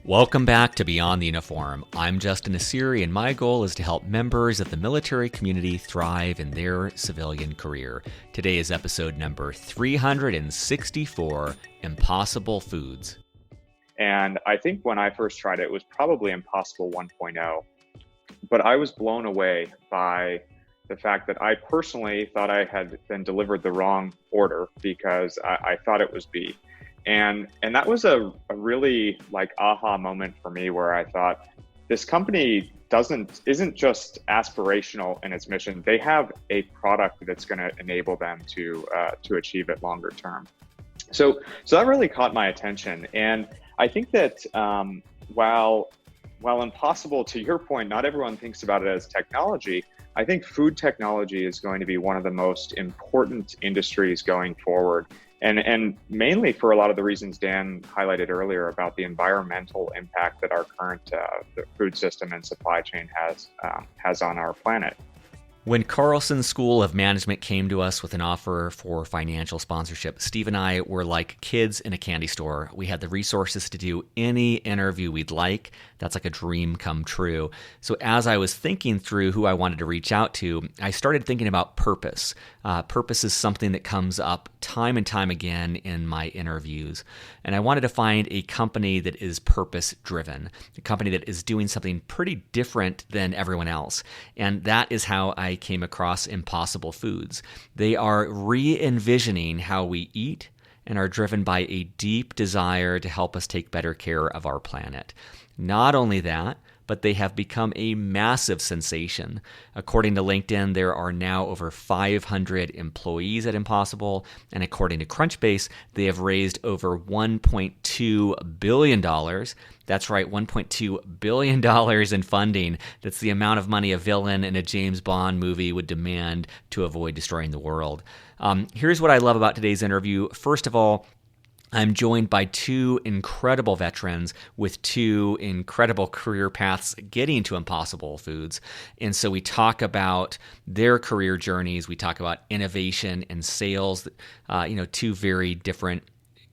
Welcome back to Beyond the Uniform. I'm Justin Asiri, and my goal is to help members of the military community thrive in their civilian career. Today is episode number 364, Impossible Foods. And I think when I first tried it, it was probably Impossible 1.0. But I was blown away by the fact that I personally thought I had been delivered the wrong order because I thought it was B. And that was a really like aha moment for me where I thought this company isn't just aspirational in its mission. They have a product that's going to enable them to achieve it longer term. So that really caught my attention. And I think that while impossible, to your point, not everyone thinks about it as technology. I think food technology is going to be one of the most important industries going forward. And mainly for a lot of the reasons Dan highlighted earlier about the environmental impact that our current the food system and supply chain has on our planet. When Carlson School of Management came to us with an offer for financial sponsorship, Steve and I were like kids in a candy store. We had the resources to do any interview we'd like. That's like a dream come true. So as I was thinking through who I wanted to reach out to, I started thinking about purpose. Purpose is something that comes up time and time again in my interviews. And I wanted to find a company that is purpose-driven, a company that is doing something pretty different than everyone else. And that is how I came across Impossible Foods. They are re-envisioning how we eat and are driven by a deep desire to help us take better care of our planet. Not only that, but they have become a massive sensation. According to LinkedIn, there are now over 500 employees at Impossible, and according to Crunchbase, they have raised over $1.2 billion. That's right, $1.2 billion in funding. That's the amount of money a villain in a James Bond movie would demand to avoid destroying the world. Here's what I love about today's interview. First of all, I'm joined by two incredible veterans with two incredible career paths getting to Impossible Foods. And so we talk about their career journeys. We talk about innovation and sales, two very different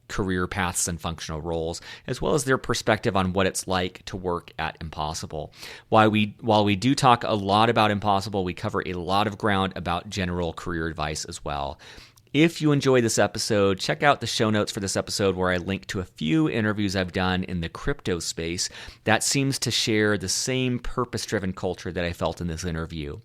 career paths and functional roles, as well as their perspective on what it's like to work at Impossible. While we do talk a lot about Impossible, we cover a lot of ground about general career advice as well. If you enjoy this episode, check out the show notes for this episode where I link to a few interviews I've done in the crypto space that seems to share the same purpose-driven culture that I felt in this interview.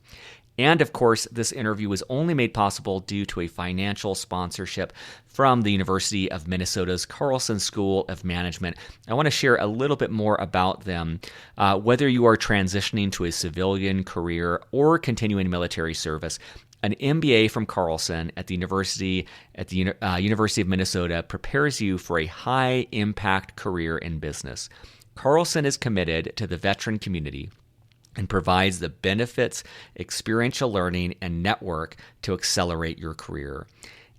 And of course, this interview was only made possible due to a financial sponsorship from the University of Minnesota's Carlson School of Management. I want to share a little bit more about them. Whether you are transitioning to a civilian career or continuing military service, an MBA from Carlson at the University of Minnesota prepares you for a high-impact career in business. Carlson is committed to the veteran community and provides the benefits, experiential learning, and network to accelerate your career.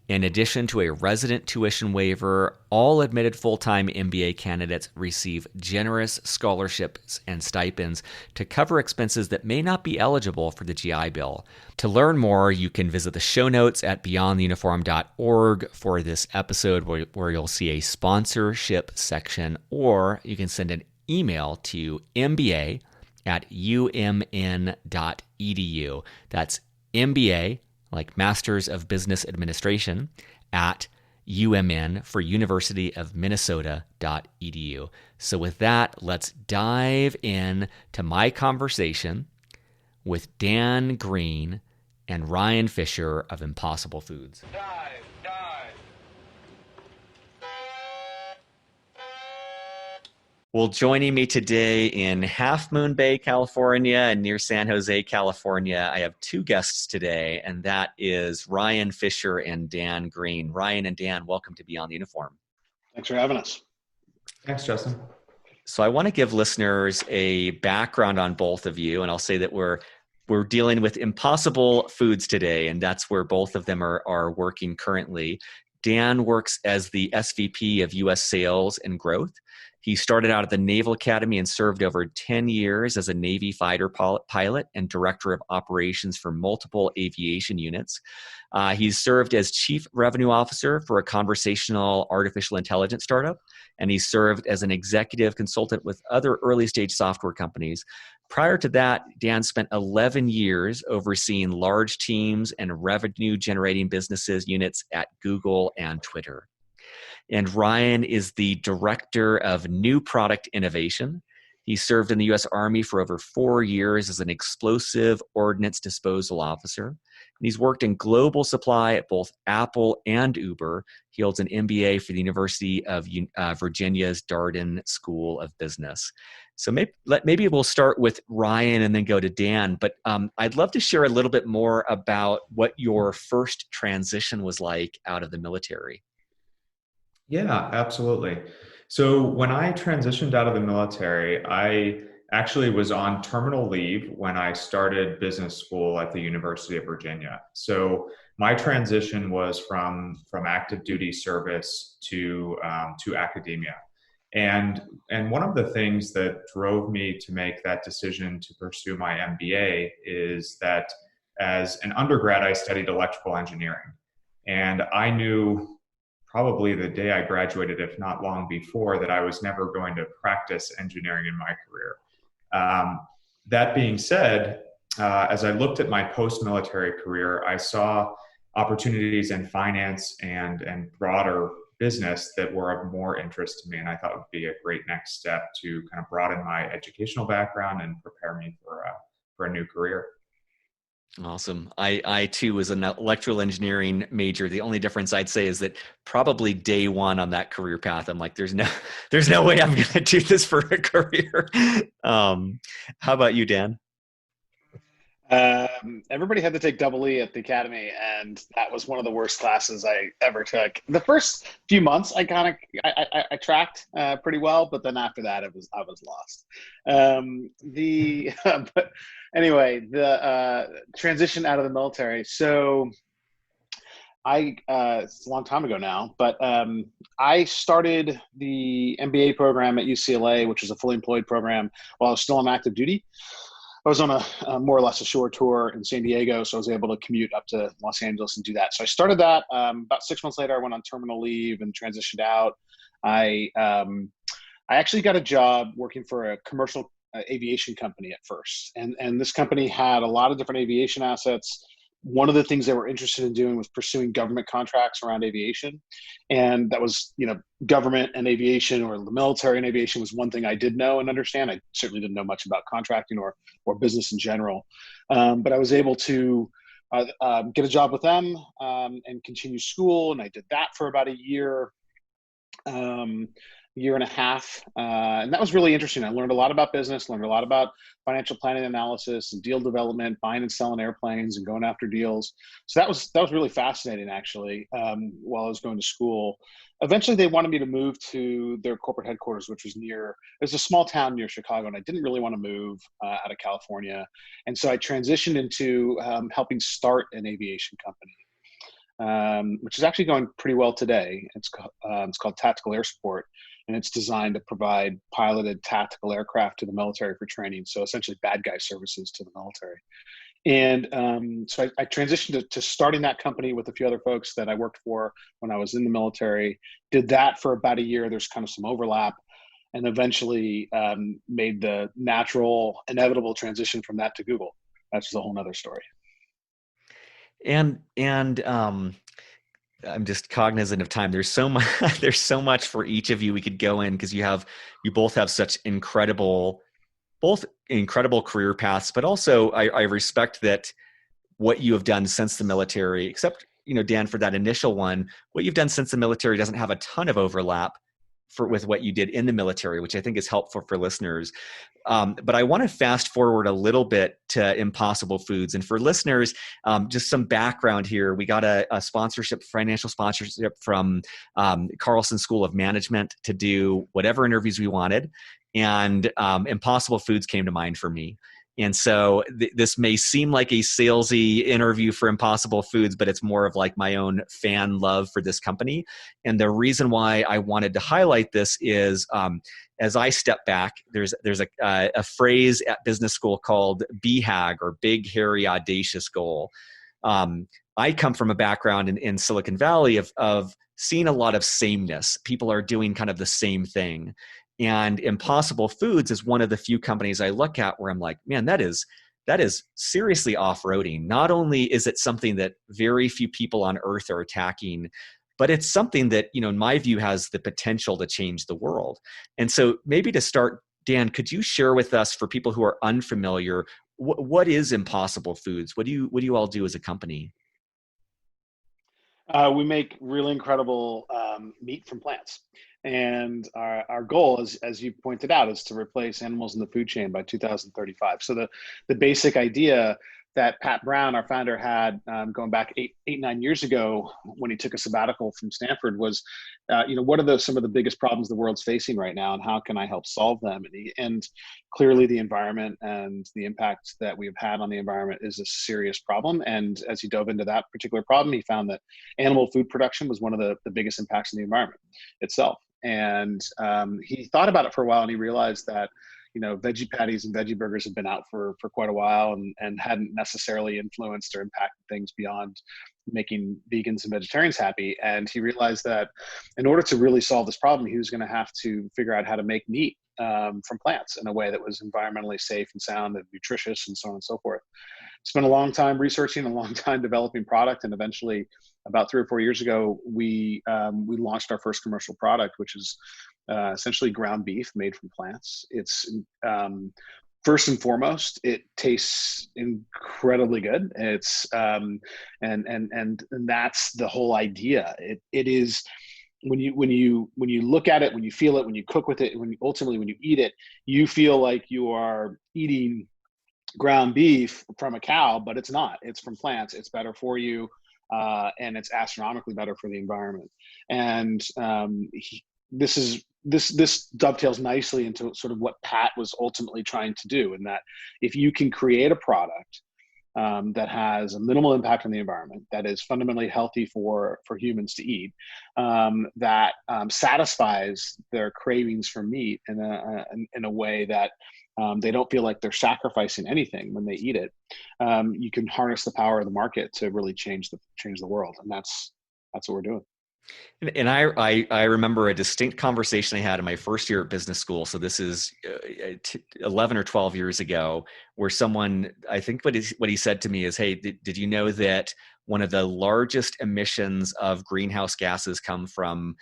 In addition to a resident tuition waiver, all admitted full-time MBA candidates receive generous scholarships and stipends to cover expenses that may not be eligible for the GI Bill. To learn more, you can visit the show notes at beyondtheuniform.org for this episode where you'll see a sponsorship section, or you can send an email to mba@umn.edu. That's MBA, like Masters of Business Administration, at UMN for University of Minnesota.edu. So with that, let's dive in to my conversation with Dan Greene and Ryan Fisher of Impossible Foods. Dive. Well, joining me today in Half Moon Bay, California, and near San Jose, California, I have two guests today, and that is Ryan Fisher and Dan Greene. Ryan and Dan, welcome to Beyond the Uniform. Thanks for having us. Thanks, Justin. So I want to give listeners a background on both of you, and I'll say that we're dealing with Impossible Foods today, and that's where both of them are working currently. Dan works as the SVP of U.S. Sales and Growth, He started out at the Naval Academy and served over 10 years as a Navy fighter pilot and director of operations for multiple aviation units. He's served as chief revenue officer for a conversational artificial intelligence startup, and he served as an executive consultant with other early stage software companies. Prior to that, Dan spent 11 years overseeing large teams and revenue generating businesses units at Google and Twitter. And Ryan is the director of new product innovation. He served in the U.S. Army for over 4 years as an Explosive Ordinance Disposal Officer. And he's worked in global supply at both Apple and Uber. He holds an MBA for the University of Virginia's Darden School of Business. So maybe we'll start with Ryan and then go to Dan. But I'd love to share a little bit more about what your first transition was like out of the military. Yeah, absolutely. So when I transitioned out of the military, I actually was on terminal leave when I started business school at the University of Virginia. So my transition was from active duty service to academia. And one of the things that drove me to make that decision to pursue my MBA is that as an undergrad, I studied electrical engineering. And I knew probably the day I graduated, if not long before, that I was never going to practice engineering in my career. That being said, as I looked at my post-military career, I saw opportunities in finance and broader business that were of more interest to me, and I thought it would be a great next step to kind of broaden my educational background and prepare me for a new career. Awesome. I too was an electrical engineering major. The only difference I'd say is that probably day one on that career path, I'm like, there's no way I'm going to do this for a career. How about you, Dan? Everybody had to take double E at the academy, and that was one of the worst classes I ever took. The first few months, I tracked pretty well, but then after that, I was lost. But anyway, the transition out of the military. So it's a long time ago now, but I started the MBA program at UCLA, which is a fully employed program, while I was still on active duty. I was on a more or less a shore tour in San Diego, so I was able to commute up to Los Angeles and do that. So I started that. About 6 months later, I went on terminal leave and transitioned out. I actually got a job working for a commercial aviation company at first, and this company had a lot of different aviation assets. One of the things they were interested in doing was pursuing government contracts around aviation, and that was, government and aviation, or the military and aviation, was one thing I did know and understand. I certainly didn't know much about contracting or business in general, but I was able to get a job with them and continue school, and I did that for about a year and a half. And that was really interesting. I learned a lot about business, learned a lot about financial planning analysis and deal development, buying and selling airplanes and going after deals. So that was really fascinating, actually, while I was going to school. Eventually, they wanted me to move to their corporate headquarters, which was there's a small town near Chicago, and I didn't really want to move out of California. And so I transitioned into helping start an aviation company, which is actually going pretty well today. It's called Tactical Air Support, and it's designed to provide piloted tactical aircraft to the military for training. So essentially bad guy services to the military. And so I transitioned to starting that company with a few other folks that I worked for when I was in the military. Did that for about a year. There's kind of some overlap, and eventually made the natural, inevitable transition from that to Google. That's just a whole nother story. And I'm just cognizant of time. There's so much for each of you we could go in, because you both have such incredible career paths, but also I respect that what you have done since the military, except, Dan, for that initial one, what you've done since the military doesn't have a ton of overlap with what you did in the military, which I think is helpful for listeners. But I want to fast forward a little bit to Impossible Foods. And for listeners, just some background here. We got a financial sponsorship from Carlson School of Management to do whatever interviews we wanted. And Impossible Foods came to mind for me. And so this may seem like a salesy interview for Impossible Foods, but it's more of like my own fan love for this company. And the reason why I wanted to highlight this is, as I step back, there's a phrase at business school called BHAG, or Big, Hairy, Audacious Goal. I come from a background in Silicon Valley of seeing a lot of sameness. People are doing kind of the same thing. And Impossible Foods is one of the few companies I look at where I'm like, man, that is seriously off-roading. Not only is it something that very few people on earth are attacking, but it's something that, in my view, has the potential to change the world. And so maybe to start, Dan, could you share with us, for people who are unfamiliar, what is Impossible Foods? What do you all do as a company? We make really incredible meat from plants. And our goal, as you pointed out, is to replace animals in the food chain by 2035. So the basic idea that Pat Brown, our founder, had going back 9 years ago when he took a sabbatical from Stanford was, what are some of the biggest problems the world's facing right now, and how can I help solve them? And clearly the environment and the impact that we've had on the environment is a serious problem. And as he dove into that particular problem, he found that animal food production was one of the biggest impacts on the environment itself. And he thought about it for a while, and he realized that veggie patties and veggie burgers have been out for quite a while and hadn't necessarily influenced or impacted things beyond making vegans and vegetarians happy. And he realized that in order to really solve this problem, he was going to have to figure out how to make meat from plants in a way that was environmentally safe and sound and nutritious and so on and so forth. Spent a long time researching, a long time developing product, and eventually, about 3 or 4 years ago, we launched our first commercial product, which is essentially ground beef made from plants. It's first and foremost, it tastes incredibly good. It's and that's the whole idea. It is when you look at it, when you feel it, when you cook with it, ultimately when you eat it, you feel like you are eating ground beef from a cow, but it's not. It's from plants. It's better for you, and it's astronomically better for the environment. And this dovetails nicely into sort of what Pat was ultimately trying to do, in that if you can create a product that has a minimal impact on the environment, that is fundamentally healthy for humans to eat, that satisfies their cravings for meat in a way that they don't feel like they're sacrificing anything when they eat it, you can harness the power of the market to really change the world. And that's what we're doing. And I remember a distinct conversation I had in my first year at business school. So this is 11 or 12 years ago, where someone, I think what he said to me is, hey, did you know that one of the largest emissions of greenhouse gases come from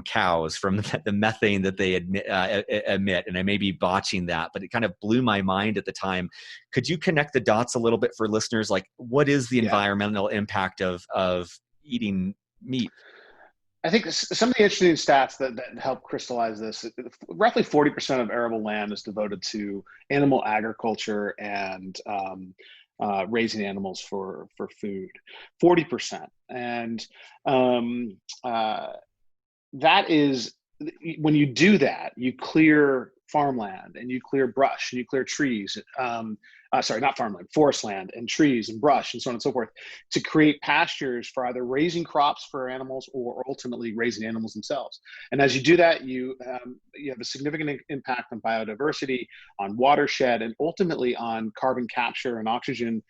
cows, from the methane that they emit? And I may be botching that, but it kind of blew my mind at the time. Could you connect the dots a little bit for listeners? Like, what is the environmental impact of eating meat? I think some of the interesting stats that help crystallize this: roughly 40% of arable land is devoted to animal agriculture and raising animals for food. 40%, and that is, when you do that, you clear farmland and you clear brush and you clear trees. Sorry, not farmland, forest land and trees and brush and so on and so forth, to create pastures for either raising crops for animals or ultimately raising animals themselves. And as you do that, you have a significant impact on biodiversity, on watershed, and ultimately on carbon capture and oxygen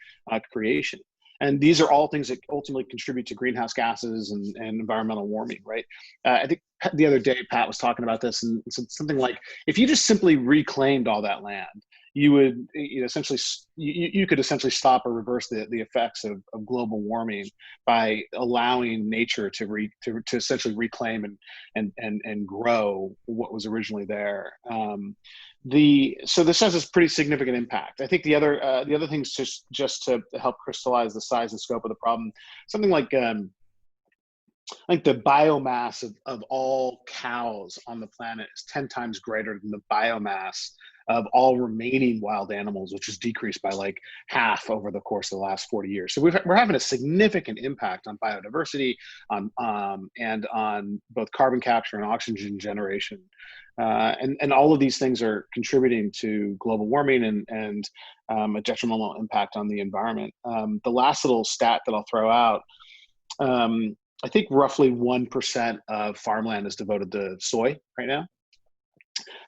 creation. And these are all things that ultimately contribute to greenhouse gases and environmental warming, right? I think the other day, Pat was talking about this, and said something like, if you just simply reclaimed all that land, you would essentially stop or reverse the effects of global warming by allowing nature to essentially reclaim and grow what was originally there. So this has a pretty significant impact. I think the other things just to help crystallize the size and scope of the problem, something like I think the biomass of all cows on the planet is 10 times greater than the biomass of all remaining wild animals, which has decreased by like half over the course of the last 40 years. So we're having a significant impact on biodiversity, and on both carbon capture and oxygen generation. And all of these things are contributing to global warming and a detrimental impact on the environment. The last little stat that I'll throw out, I think roughly 1% of farmland is devoted to soy right now.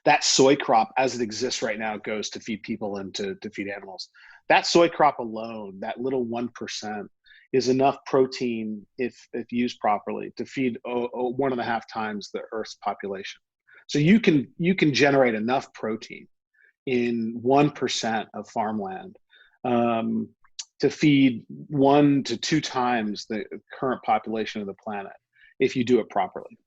That soy crop, as it exists right now, goes to feed people and to feed animals. That soy crop alone, that little 1%, is enough protein, if used properly, to feed 1.5 times the Earth's population. So you can generate enough protein in 1% of farmland to feed 1 to 2 times the current population of the planet if you do it properly.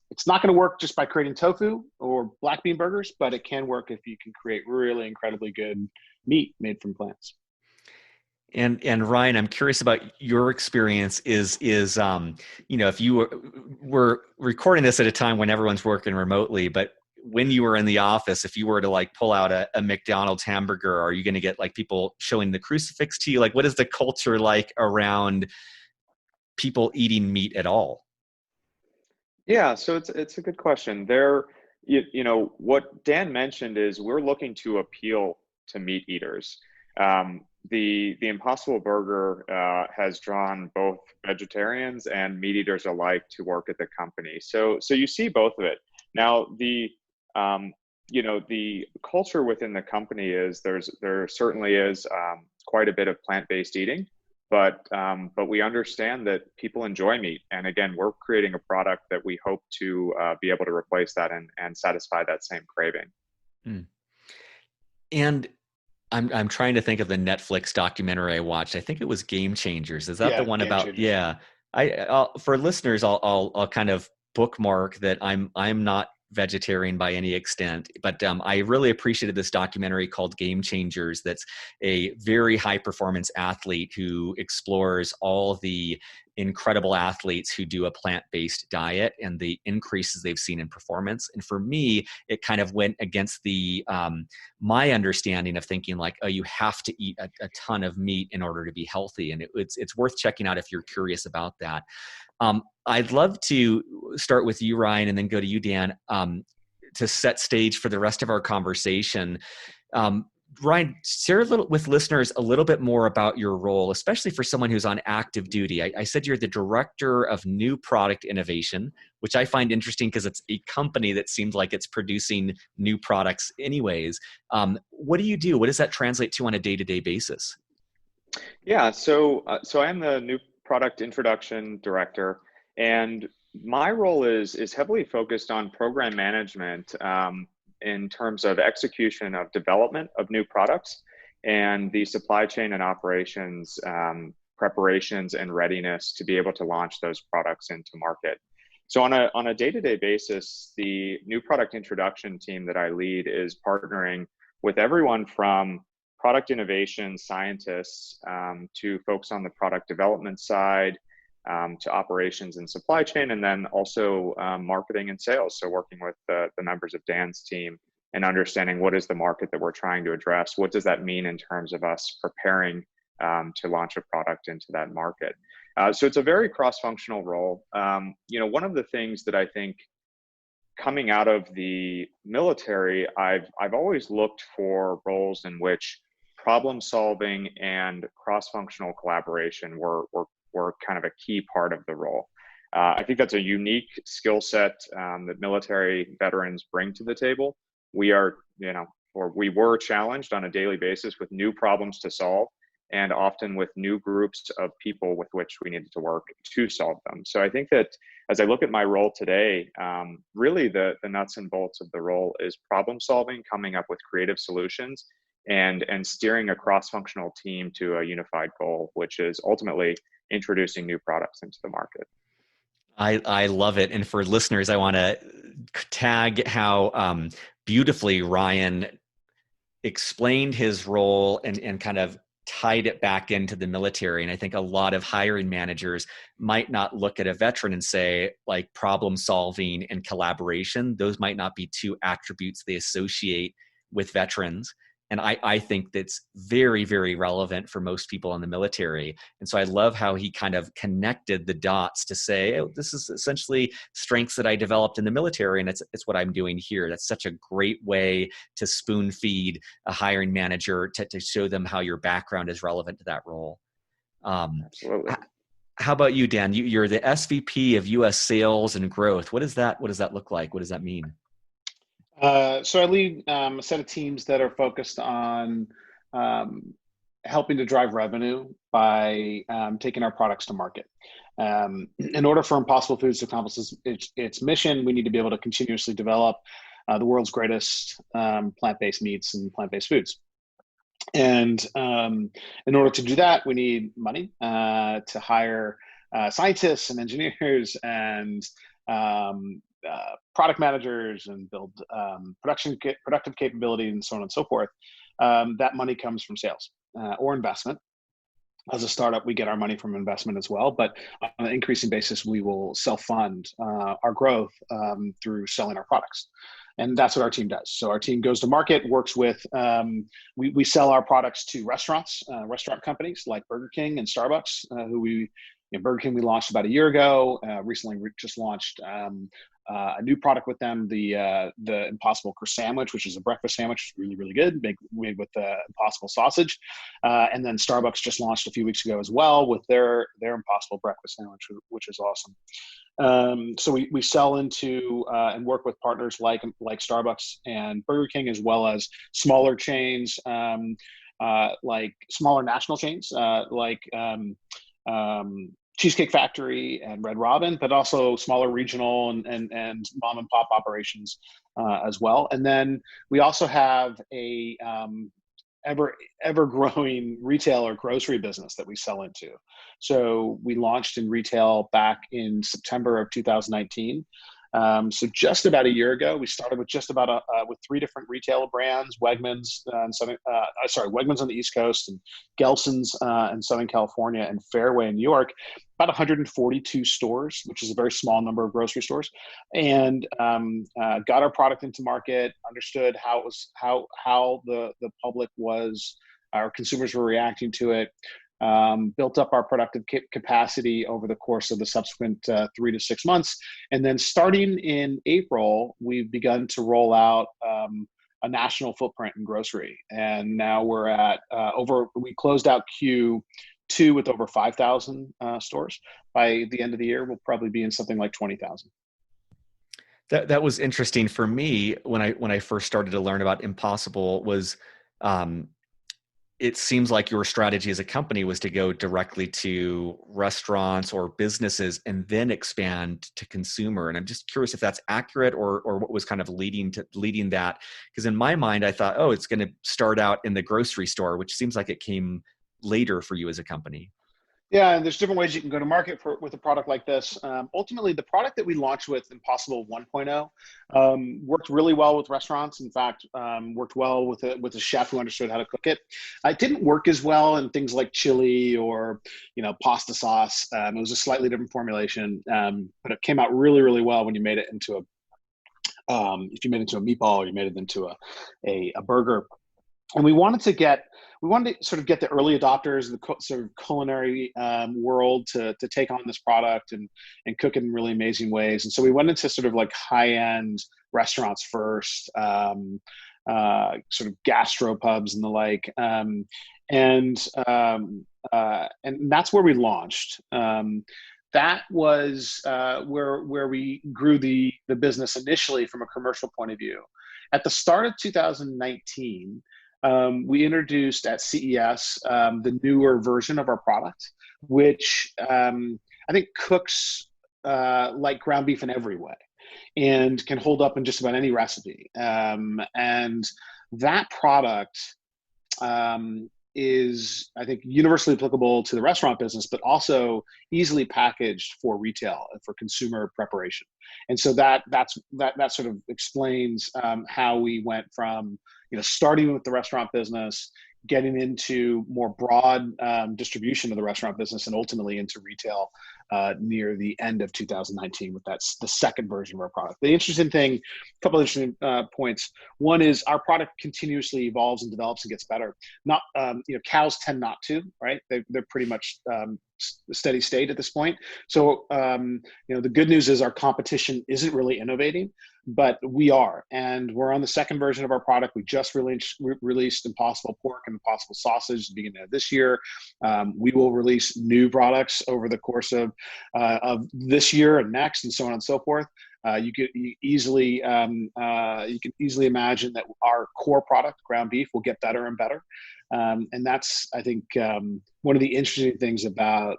It's not going to work just by creating tofu or black bean burgers, but it can work if you can create really incredibly good meat made from plants. And Ryan, I'm curious about your experience. Is if you were recording this at a time when everyone's working remotely, but when you were in the office, if you were to like pull out a McDonald's hamburger, are you going to get like people showing the crucifix to you? Like, what is the culture like around people eating meat at all? Yeah, so it's a good question. What Dan mentioned is we're looking to appeal to meat eaters. The Impossible Burger has drawn both vegetarians and meat eaters alike to work at the company. So you see both of it. Now the culture within the company is there certainly is quite a bit of plant-based eating, but we understand that people enjoy meat, and again, we're creating a product that we hope to be able to replace that and satisfy that same craving. And I'm trying to think of the Netflix documentary I watched. I think it was Game Changers. Is that the one about? Changers. Yeah. For listeners, I'll kind of bookmark that I'm not vegetarian by any extent, but I really appreciated this documentary called Game Changers. That's a very high performance athlete who explores all the incredible athletes who do a plant-based diet and the increases they've seen in performance. And for me, it kind of went against the my understanding of thinking like, oh, you have to eat a ton of meat in order to be healthy. And it's worth checking out if you're curious about that. I'd love to start with you, Ryan, and then go to you, Dan, to set stage for the rest of our conversation. Ryan, share with listeners a little bit more about your role, especially for someone who's on active duty. I said you're the Director of New Product Innovation, which I find interesting because it's a company that seems like it's producing new products anyways. What do you do? What does that translate to on a day-to-day basis? Yeah, so I am the New Product Introduction Director, and my role is heavily focused on program management in terms of execution of development of new products and the supply chain and operations preparations and readiness to be able to launch those products into market. So on a day-to-day basis, the new product introduction team that I lead is partnering with everyone from product innovation scientists to folks on the product development side, to operations and supply chain, and then also marketing and sales. So working with the members of Dan's team and understanding what is the market that we're trying to address. What does that mean in terms of us preparing to launch a product into that market? So it's a very cross-functional role. One of the things that I think coming out of the military, I've always looked for roles in which problem solving and cross-functional collaboration were kind of a key part of the role. I think that's a unique skill set that military veterans bring to the table. We were challenged on a daily basis with new problems to solve, and often with new groups of people with which we needed to work to solve them. So I think that as I look at my role today, really the nuts and bolts of the role is problem solving, coming up with creative solutions, and steering a cross-functional team to a unified goal, which is ultimately introducing new products into the market. I love it. And for listeners, I want to tag how beautifully Ryan explained his role and kind of tied it back into the military. And I think a lot of hiring managers might not look at a veteran and say, like, problem solving and collaboration, those might not be two attributes they associate with veterans. And I think that's very, very relevant for most people in the military. And so I love how he kind of connected the dots to say, oh, this is essentially strengths that I developed in the military, and it's what I'm doing here. That's such a great way to spoon feed a hiring manager to show them how your background is relevant to that role. Absolutely. How about you, Dan? You're the SVP of U.S. Sales and Growth. What does that look like? What does that mean? So I lead a set of teams that are focused on helping to drive revenue by taking our products to market. In order for Impossible Foods to accomplish its mission, we need to be able to continuously develop the world's greatest plant-based meats and plant-based foods. And in order to do that, we need money to hire scientists and engineers and product managers and build productive capability and so on and so forth. That money comes from sales or investment. As a startup, we get our money from investment as well, but on an increasing basis, we will self-fund our growth through selling our products. And that's what our team does. So our team goes to market, works with, we sell our products to restaurants, restaurant companies like Burger King and Starbucks, Burger King we launched about a year ago. Recently, we just launched a new product with them, the Impossible Croissant Sandwich, which is a breakfast sandwich, really, really good, made with the Impossible sausage. And then Starbucks just launched a few weeks ago as well with their Impossible Breakfast Sandwich, which is awesome. So we sell into and work with partners like Starbucks and Burger King, as well as smaller chains, like smaller national chains, like Cheesecake Factory and Red Robin, but also smaller regional and mom and pop operations as well. And then we also have a ever growing retail or grocery business that we sell into. So we launched in retail back in September of 2019. So just about a year ago, we started with with 3 different retailer brands: Wegmans Wegmans on the East Coast, and Gelson's in Southern California, and Fairway in New York. About 142 stores, which is a very small number of grocery stores, and got our product into market. Understood how the public was, our consumers were reacting to it. Built up our productive capacity over the course of the subsequent 3 to 6 months. And then starting in April, we've begun to roll out a national footprint in grocery. And now we're at we closed out Q2 with over 5,000 stores. By the end of the year, we'll probably be in something like 20,000. That was interesting for me when I first started to learn about Impossible. Was it seems like your strategy as a company was to go directly to restaurants or businesses and then expand to consumer. And I'm just curious if that's accurate or what was kind of leading that. Because in my mind, I thought, oh, it's going to start out in the grocery store, which seems like it came later for you as a company. Yeah, and there's different ways you can go to market with a product like this. Ultimately, the product that we launched with, Impossible 1.0, worked really well with restaurants. In fact, worked well with a chef who understood how to cook it. It didn't work as well in things like chili or pasta sauce. It was a slightly different formulation, but it came out really, really well when you made it into if you made it into a meatball or you made it into a burger. And we wanted to sort of get the early adopters, the sort of culinary world to take on this product and cook it in really amazing ways. And so we went into sort of like high-end restaurants first, sort of gastropubs and the like. And that's where we launched. That was where we grew the business initially from a commercial point of view. At the start of 2019, we introduced at CES the newer version of our product, which I think cooks like ground beef in every way and can hold up in just about any recipe. And that product is, I think, universally applicable to the restaurant business, but also easily packaged for retail and for consumer preparation. And so that sort of explains how we went from starting with the restaurant business, getting into more broad distribution of the restaurant business and ultimately into retail near the end of 2019 with that's the second version of our product. The interesting thing, a couple of interesting points. One is our product continuously evolves and develops and gets better. Not, cows tend not to, right? They're pretty much steady state at this point. So, the good news is our competition isn't really innovating, but we are, and we're on the second version of our product. We just released Impossible Pork and Impossible Sausage at the beginning of this year. We will release new products over the course of this year and next, and so on and so forth. You can easily imagine that our core product, ground beef, will get better and better. And that's, I think, one of the interesting things about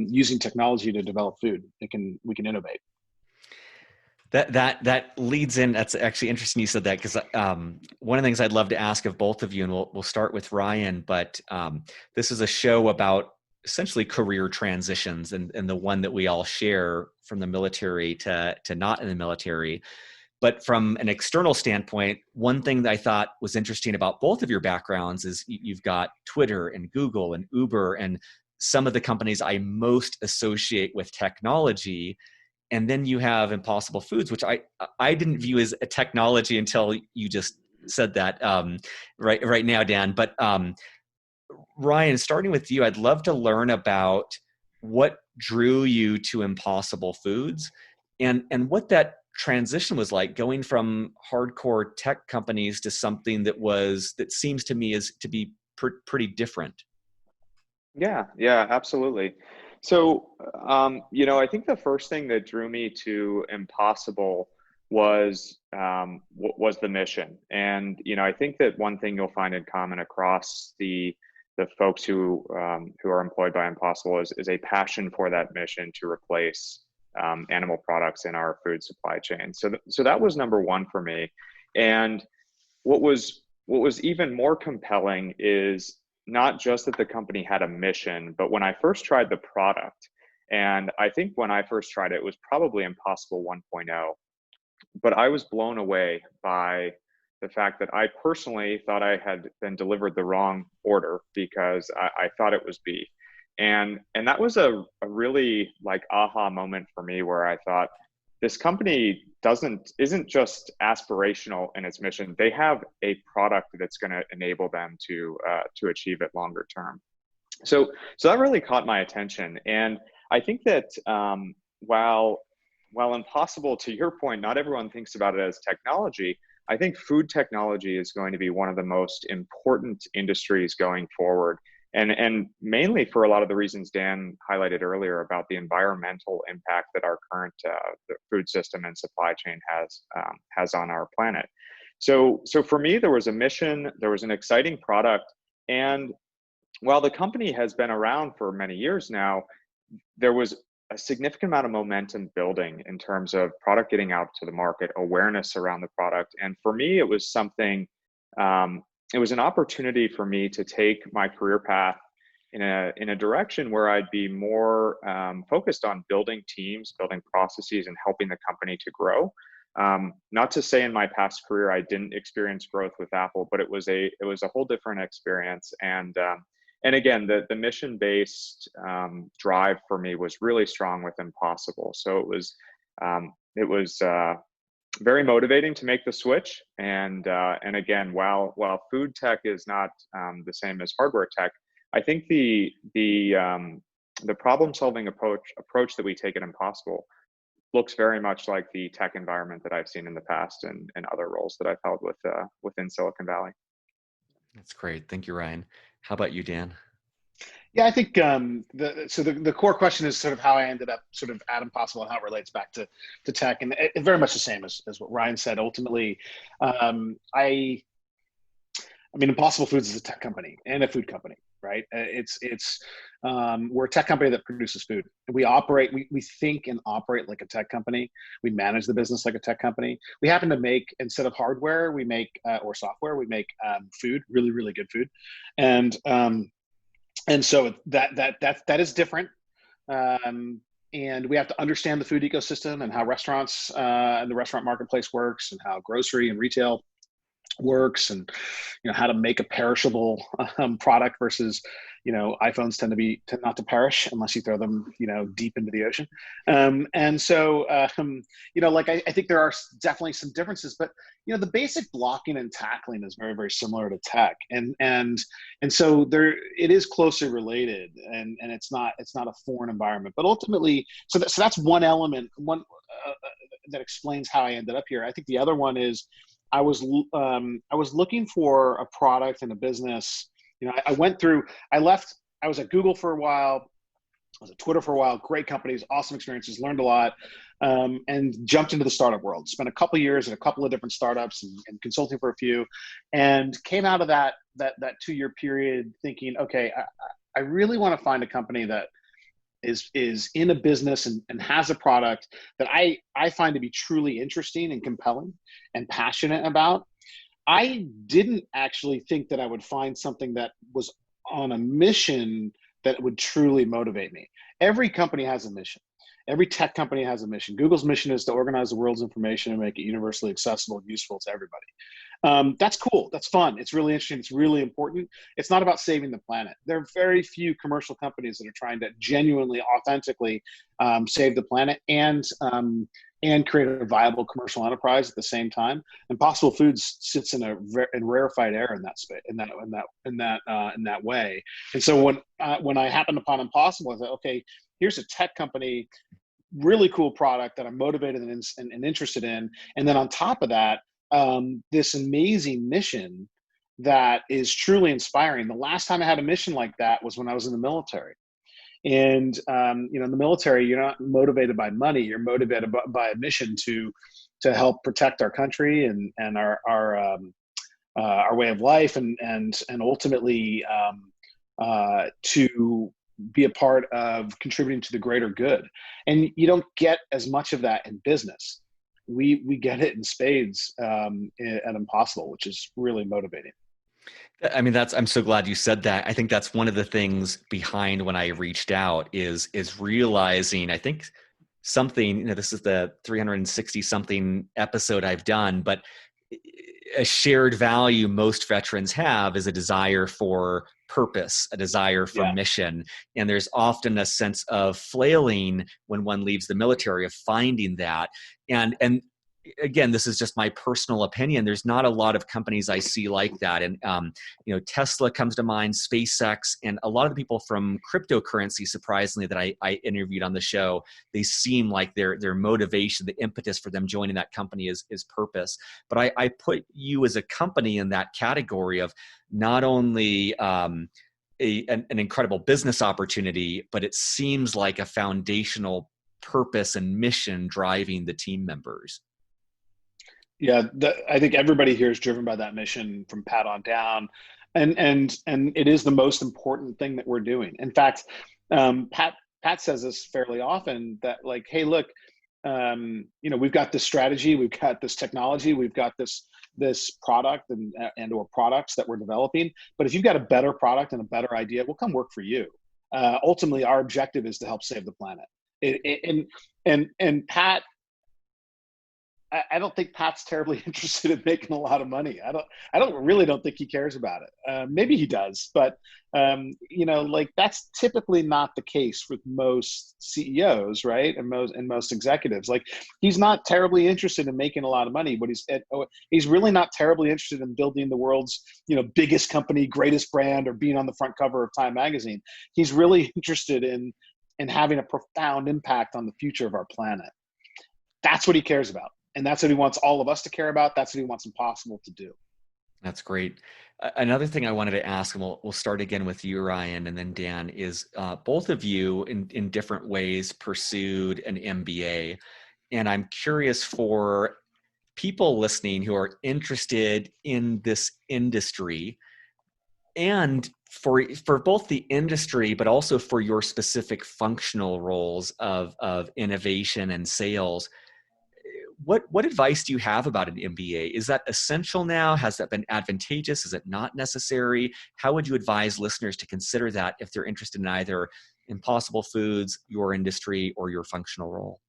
using technology to develop food. We can innovate. That leads in. That's actually interesting you said that, because one of the things I'd love to ask of both of you, and we'll start with Ryan, but this is a show about essentially career transitions, and the one that we all share from the military to not in the military. But from an external standpoint, one thing that I thought was interesting about both of your backgrounds is you've got Twitter and Google and Uber and some of the companies I most associate with technology. And then you have Impossible Foods, which I didn't view as a technology until you just said that right now, Dan. But Ryan, starting with you, I'd love to learn about what drew you to Impossible Foods and what that transition was like, going from hardcore tech companies to something that seems to me to be pretty different. Yeah, absolutely. So, I think the first thing that drew me to Impossible was the mission. And, I think that one thing you'll find in common across the folks who are employed by Impossible is a passion for that mission to replace animal products in our food supply chain. So that was number one for me. And what was even more compelling is not just that the company had a mission, but when I first tried the product, and I think when I first tried it, it was probably Impossible 1.0, but I was blown away by the fact that I personally thought I had been delivered the wrong order because I thought it was beef. And that was a really like aha moment for me, where I thought this company isn't just aspirational in its mission. They have a product that's going to enable them to achieve it longer term. So that really caught my attention. And I think that while Impossible, to your point, not everyone thinks about it as technology. I think food technology is going to be one of the most important industries going forward. And mainly for a lot of the reasons Dan highlighted earlier about the environmental impact that our current food system and supply chain has on our planet. So for me, there was a mission, there was an exciting product, and while the company has been around for many years now, there was a significant amount of momentum building in terms of product getting out to the market, awareness around the product, and for me, it was something. It was an opportunity for me to take my career path in a direction where I'd be more focused on building teams, building processes, and helping the company to grow. Not to say in my past career I didn't experience growth with Apple, but it was a whole different experience. And again, the mission-based drive for me was really strong with Impossible. So it was very motivating to make the switch. And again, while food tech is not the same as hardware tech, I think the problem-solving approach that we take at Impossible looks very much like the tech environment that I've seen in the past and other roles that I've held within Silicon Valley. That's great. Thank you, Ryan. How about you, Dan? Yeah, I think the core question is sort of how I ended up sort of at Impossible and how it relates back to tech, and it very much the same as what Ryan said. Ultimately, I mean, Impossible Foods is a tech company and a food company, right? We're a tech company that produces food. We think and operate like a tech company. We manage the business like a tech company. We happen to make, instead of hardware, we make or software, we make food, really, really good food, and so that is different, and we have to understand the food ecosystem and how restaurants and the restaurant marketplace works, and how grocery and retail works, and how to make a perishable product versus iPhones tend not to perish unless you throw them deep into the ocean. And so like I think there are definitely some differences, but the basic blocking and tackling is very, very similar to tech, and so there it is closely related, and it's not a foreign environment, but ultimately so that's one element, that explains how I ended up here. I think the other one is I was looking for a product and a business. I was at Google for a while. I was at Twitter for a while. Great companies, awesome experiences, learned a lot, and jumped into the startup world. Spent a couple of years at a couple of different startups and consulting for a few, and came out of that 2-year period thinking, okay, I really want to find a company that is in a business and has a product that I find to be truly interesting and compelling and passionate about. I didn't actually think that I would find something that was on a mission that would truly motivate me. Every company has a mission. Every tech company has a mission. Google's mission is to organize the world's information and make it universally accessible and useful to everybody. That's cool. That's fun. It's really interesting. It's really important. It's not about saving the planet. There are very few commercial companies that are trying to genuinely, authentically save the planet and create a viable commercial enterprise at the same time. Impossible Foods sits in rarefied air in that space, in that way. And so when I happened upon Impossible, I thought, okay, here's a tech company, really cool product that I'm motivated and interested in, and then on top of that, this amazing mission that is truly inspiring. The last time I had a mission like that was when I was in the military. And in the military, you're not motivated by money. You're motivated by a mission to help protect our country and our way of life, and ultimately to be a part of contributing to the greater good. And you don't get as much of that in business. We get it in spades at Impossible, which is really motivating. I mean, I'm so glad you said that. I think that's one of the things behind when I reached out is realizing, I think something, this is the 360 something episode I've done, but a shared value most veterans have is a desire for purpose, a desire for mission. And there's often a sense of flailing when one leaves the military, of finding that. And again, this is just my personal opinion. There's not a lot of companies I see like that. And, Tesla comes to mind, SpaceX, and a lot of the people from cryptocurrency, surprisingly, that I interviewed on the show, they seem like their motivation, the impetus for them joining that company is purpose. But I put you as a company in that category of not only an incredible business opportunity, but it seems like a foundational purpose and mission driving the team members. Yeah, I think everybody here is driven by that mission from Pat on down, and it is the most important thing that we're doing. In fact, Pat says this fairly often, that like, hey, look, we've got this strategy, we've got this technology, we've got this product and or products that we're developing. But if you've got a better product and a better idea, we'll come work for you. Ultimately, our objective is to help save the planet. And Pat. I don't think Pat's terribly interested in making a lot of money. I don't think he cares about it. Maybe he does, but that's typically not the case with most CEOs, right? And most executives. Like, he's not terribly interested in making a lot of money, but he's really not terribly interested in building the world's biggest company, greatest brand, or being on the front cover of Time magazine. He's really interested in having a profound impact on the future of our planet. That's what he cares about. And that's what he wants all of us to care about. That's what he wants Impossible to do. That's great. Another thing I wanted to ask, and we'll start again with you, Ryan, and then Dan, is both of you in different ways pursued an MBA. And I'm curious for people listening who are interested in this industry, and for both the industry, but also for your specific functional roles of innovation and sales. What advice do you have about an MBA? Is that essential now? Has that been advantageous? Is it not necessary? How would you advise listeners to consider that if they're interested in either Impossible Foods, your industry, or your functional role?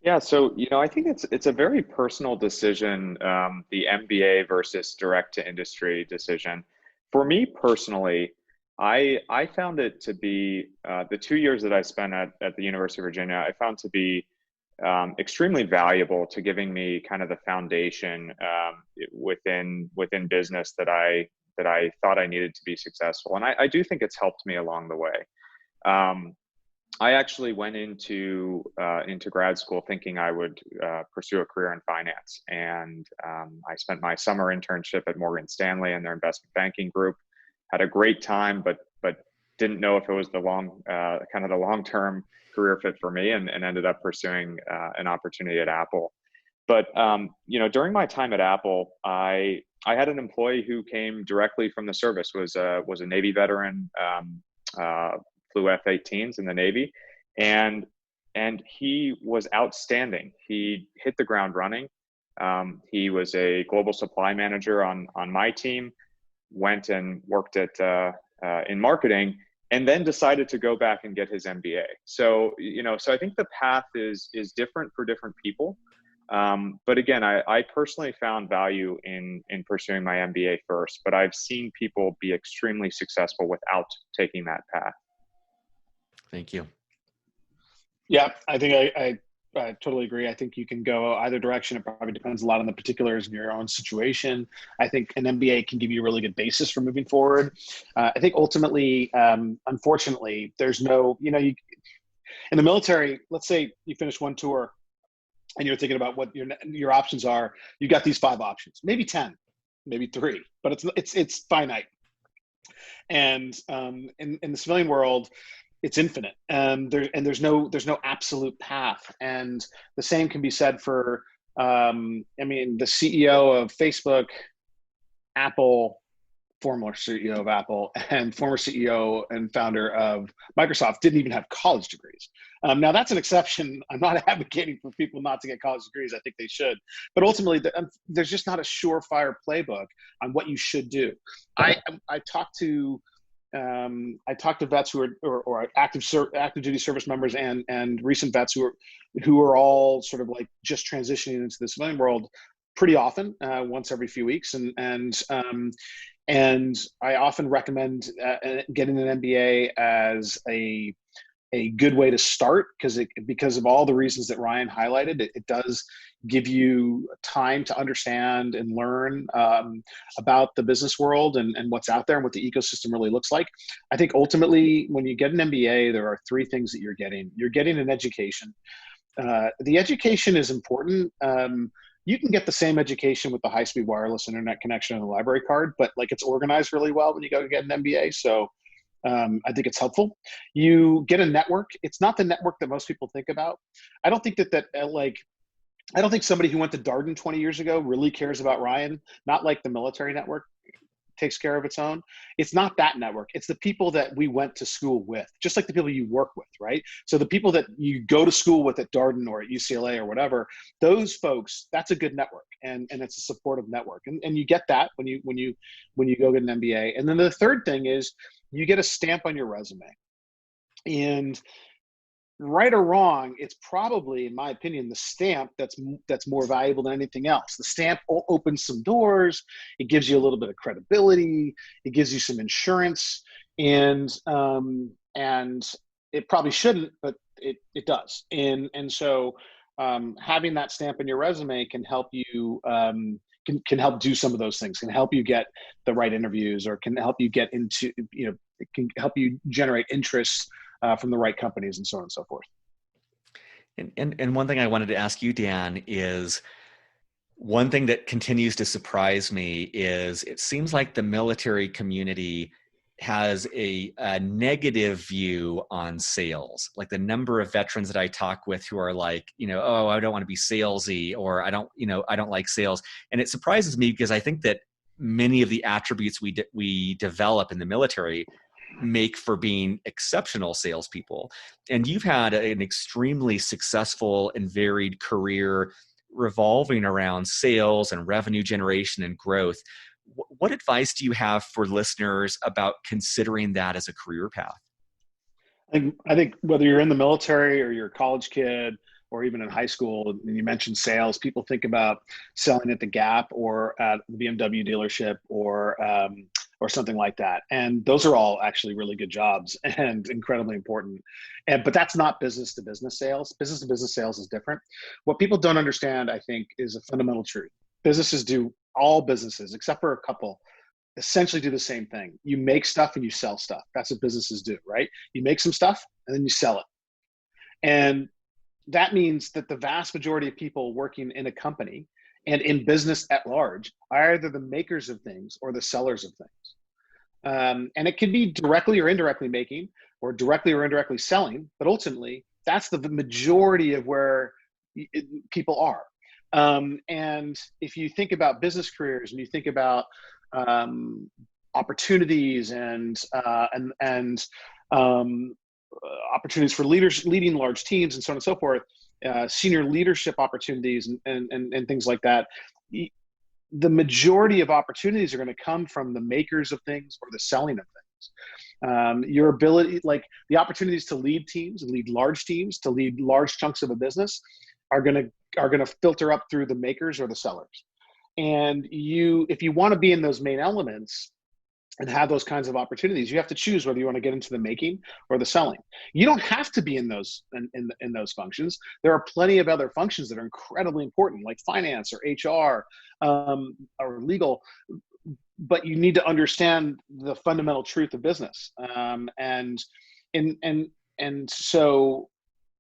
Yeah, so I think it's a very personal decision, the MBA versus direct to industry decision. For me personally, I found it to be the 2 years that I spent at the University of Virginia, I found to be extremely valuable to giving me kind of the foundation within business that I thought I needed to be successful, and I do think it's helped me along the way. Um, I actually went into grad school thinking I would pursue a career in finance, and I spent my summer internship at Morgan Stanley in their investment banking group. Had a great time, but didn't know if it was the long term career fit for me, and ended up pursuing an opportunity at Apple. But during my time at Apple, I had an employee who came directly from the service, was a Navy veteran. Flew F-18s in the Navy, and he was outstanding. He hit the ground running. He was a global supply manager on my team. Went and worked in marketing, and then decided to go back and get his MBA. So so I think the path is different for different people. But again, I personally found value in pursuing my MBA first, but I've seen people be extremely successful without taking that path. Thank you. Yeah, I think I totally agree. I think you can go either direction. It probably depends a lot on the particulars in your own situation. I think an MBA can give you a really good basis for moving forward. I think ultimately, unfortunately, there's no, in the military, let's say you finish one tour and you're thinking about what your options are. You got these 5 options, maybe 10, maybe 3, but it's finite. And in the civilian world, it's infinite, and there's no absolute path. And the same can be said for the CEO of Facebook, Apple, former CEO of Apple, and former CEO and founder of Microsoft didn't even have college degrees. Now that's an exception. I'm not advocating for people not to get college degrees. I think they should, but ultimately there's just not a surefire playbook on what you should do. I talked to vets who are active duty service members and recent vets who are all sort of like just transitioning into the civilian world pretty often, once every few weeks, and I often recommend getting an MBA as a good way to start, because of all the reasons that Ryan highlighted. It does give you time to understand and learn about the business world and what's out there and what the ecosystem really looks like. I think ultimately, when you get an MBA, there are 3 things that you're getting. You're getting an education. The education is important. You can get the same education with the high-speed wireless internet connection and the library card, but it's organized really well when you go to get an MBA. So I think it's helpful. You get a network. It's not the network that most people think about. I don't think I don't think somebody who went to Darden 20 years ago really cares about Ryan. Not like the military network takes care of its own. It's not that network. It's the people that we went to school with, just like the people you work with, right? So the people that you go to school with at Darden or at UCLA or whatever, those folks, that's a good network, and it's a supportive network. And you get that when you go get an MBA. And then the third thing is you get a stamp on your resume. And right or wrong, it's probably, in my opinion, the stamp that's more valuable than anything else. The stamp opens some doors. It gives you a little bit of credibility. It gives you some insurance, and it probably shouldn't, but it does. And so having that stamp in your resume can help you can help do some of those things. Can help you get the right interviews, or can help you get into it can help you generate interest from the right companies, and so on and so forth. And one thing I wanted to ask you, Dan, is one thing that continues to surprise me is it seems like the military community has a negative view on sales. Like the number of veterans that I talk with who are like, oh, I don't want to be salesy, or I don't like sales. And it surprises me because I think that many of the attributes we develop in the military make for being exceptional salespeople. And you've had an extremely successful and varied career revolving around sales and revenue generation and growth. What advice do you have for listeners about considering that as a career path? I think whether you're in the military or you're a college kid, or even in high school, and you mentioned sales, people think about selling at the Gap or at the BMW dealership or something like that. And those are all actually really good jobs and incredibly important. But that's not business to business sales. Business to business sales is different. What people don't understand, I think, is a fundamental truth. All businesses, except for a couple, essentially do the same thing. You make stuff and you sell stuff. That's what businesses do, right? You make some stuff and then you sell it. And that means that the vast majority of people working in a company and in business at large are either the makers of things or the sellers of things. And it can be directly or indirectly making or directly or indirectly selling, but ultimately that's the majority of where people are. And if you think about business careers and you think about opportunities and opportunities for leaders leading large teams and so on and so forth, senior leadership opportunities and things like that, the majority of opportunities are going to come from the makers of things or the selling of things. Your ability, like the opportunities to lead teams, lead large teams, to lead large chunks of a business are going to filter up through the makers or the sellers. And if you want to be in those main elements and have those kinds of opportunities, you have to choose whether you want to get into the making or the selling. You don't have to be in those in those functions. There are plenty of other functions that are incredibly important, like finance or HR or legal. But you need to understand the fundamental truth of business. And so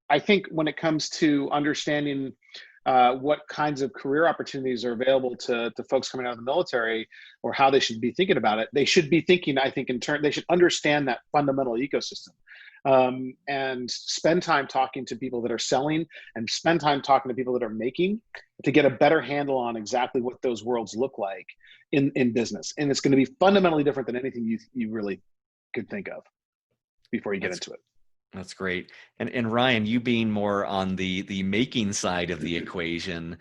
I think when it comes to understanding what kinds of career opportunities are available to folks coming out of the military, or how they should be thinking about it, they should be thinking, I think, they should understand that fundamental ecosystem, and spend time talking to people that are selling and spend time talking to people that are making, to get a better handle on exactly what those worlds look like in business. And it's going to be fundamentally different than anything you really could think of before you get into it. That's great. And Ryan, you being more on the making side of the equation,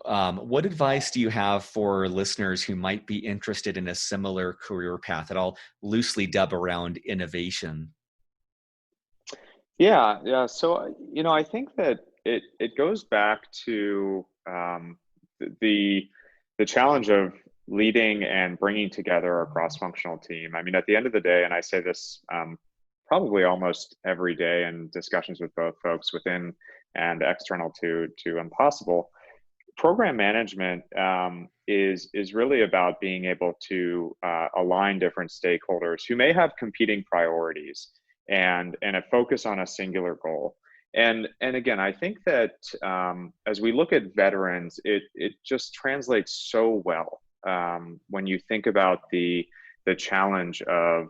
what advice do you have for listeners who might be interested in a similar career path that I'll loosely dub around innovation? Yeah. So, I think that it goes back to the challenge of leading and bringing together a cross-functional team. I mean, at the end of the day, and I say this probably almost every day in discussions with both folks within and external to Impossible, program management is really about being able to align different stakeholders who may have competing priorities and a focus on a singular goal. And again, I think that as we look at veterans, it just translates so well when you think about the challenge of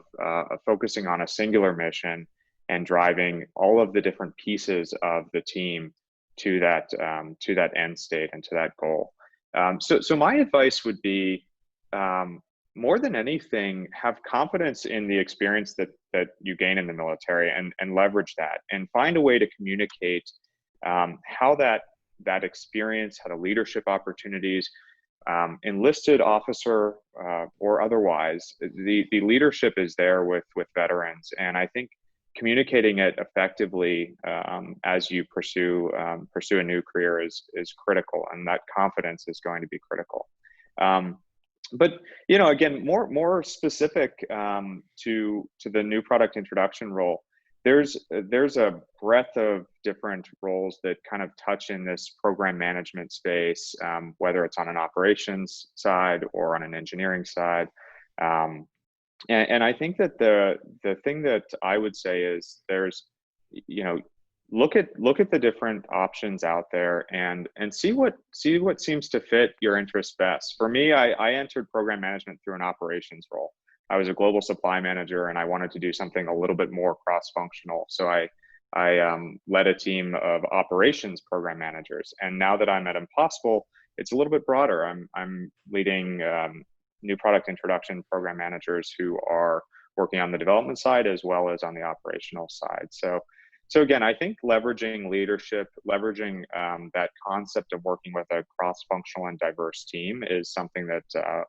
focusing on a singular mission and driving all of the different pieces of the team to that end state and to that goal. So my advice would be, more than anything, have confidence in the experience that you gain in the military and leverage that, and find a way to communicate how that experience, how the leadership opportunities, enlisted officer or otherwise, the leadership is there with veterans. And I think communicating it effectively as you pursue a new career is critical, and that confidence is going to be critical. But again, more specific to the new product introduction role, there's a breadth of different roles that kind of touch in this program management space, whether it's on an operations side or on an engineering side. And I think that the thing that I would say is there's, look at the different options out there and see what seems to fit your interests best. For me, I entered program management through an operations role. I was a global supply manager, and I wanted to do something a little bit more cross-functional. So I led a team of operations program managers. And now that I'm at Impossible, it's a little bit broader. I'm leading new product introduction program managers who are working on the development side as well as on the operational side. So again, I think leveraging leadership, leveraging that concept of working with a cross-functional and diverse team is something that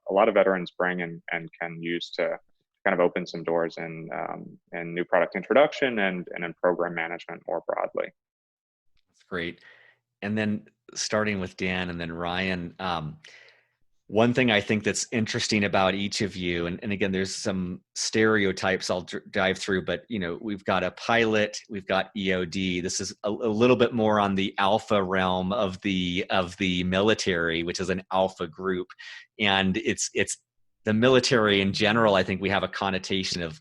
a lot of veterans bring and can use to kind of open some doors in new product introduction and in program management more broadly. That's great. and then starting with Dan and then Ryan, one thing I think that's interesting about each of you, and again, there's some stereotypes I'll dive through, but we've got a pilot, we've got EOD. This is a little bit more on the alpha realm of the military, which is an alpha group, and it's the military in general. I think we have a connotation of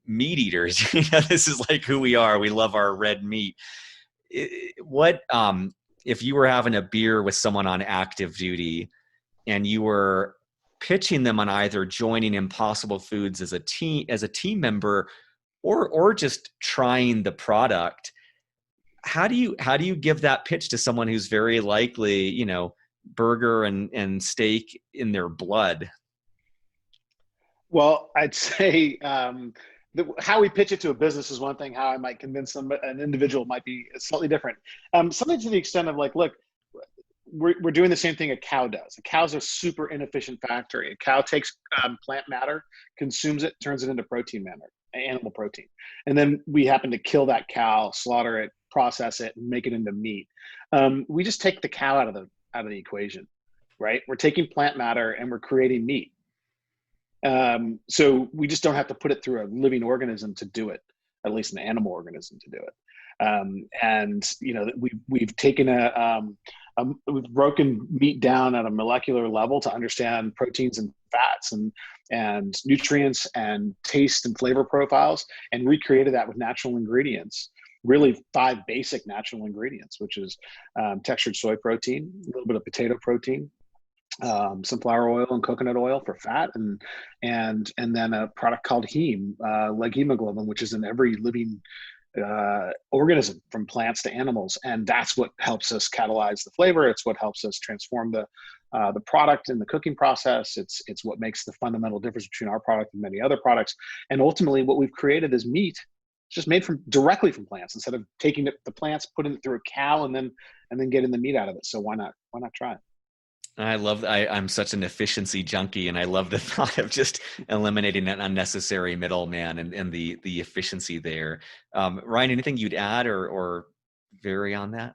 meat eaters. This is like who we are. We love our red meat. What if you were having a beer with someone on active duty, and you were pitching them on either joining Impossible Foods as a team member, or just trying the product? How do you give that pitch to someone who's very likely, burger and steak in their blood? Well, I'd say how we pitch it to a business is one thing. How I might convince them, an individual, might be slightly different. Something to the extent of like, look, we're doing the same thing a cow does. A cow's a super inefficient factory. A cow takes plant matter, consumes it, turns it into protein matter, animal protein. And then we happen to kill that cow, slaughter it, process it, and make it into meat. We just take the cow out of the equation, right? We're taking plant matter and we're creating meat. So we just don't have to put it through a living organism to do it, at least an animal organism to do it. And we've taken we've broken meat down at a molecular level to understand proteins and fats and nutrients and taste and flavor profiles, and recreated that with natural ingredients, really 5 basic natural ingredients, which is textured soy protein, a little bit of potato protein, sunflower oil and coconut oil for fat, and then a product called heme, like hemoglobin, which is in every living organism, from plants to animals. And that's what helps us catalyze the flavor. It's what helps us transform the product in the cooking process. It's what makes the fundamental difference between our product and many other products. And ultimately what we've created is meat. It's just made directly from plants, instead of taking the plants, putting it through a cow, and then getting the meat out of it. So why not try it? I'm such an efficiency junkie, and I love the thought of just eliminating an unnecessary middleman and the efficiency there. Ryan, anything you'd add or vary on that?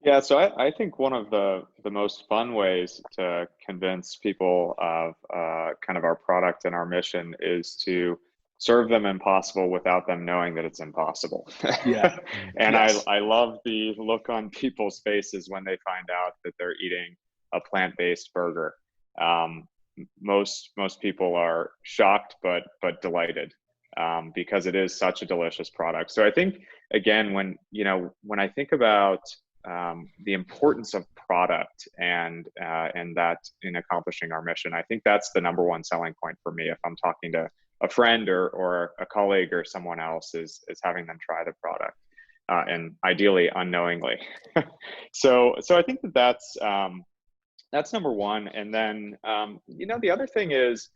Yeah, so I think one of the most fun ways to convince people of kind of our product and our mission is to serve them impossible without them knowing that it's impossible. Yeah. And yes. I love the look on people's faces when they find out that they're eating a plant-based burger. Most people are shocked but delighted, because it is such a delicious product. So I think, again, when I think about the importance of product and that in accomplishing our mission, I think that's the number one selling point for me if I'm talking to a friend or a colleague or someone else, is having them try the product, and ideally unknowingly. So I think that's number one. And then the other thing is,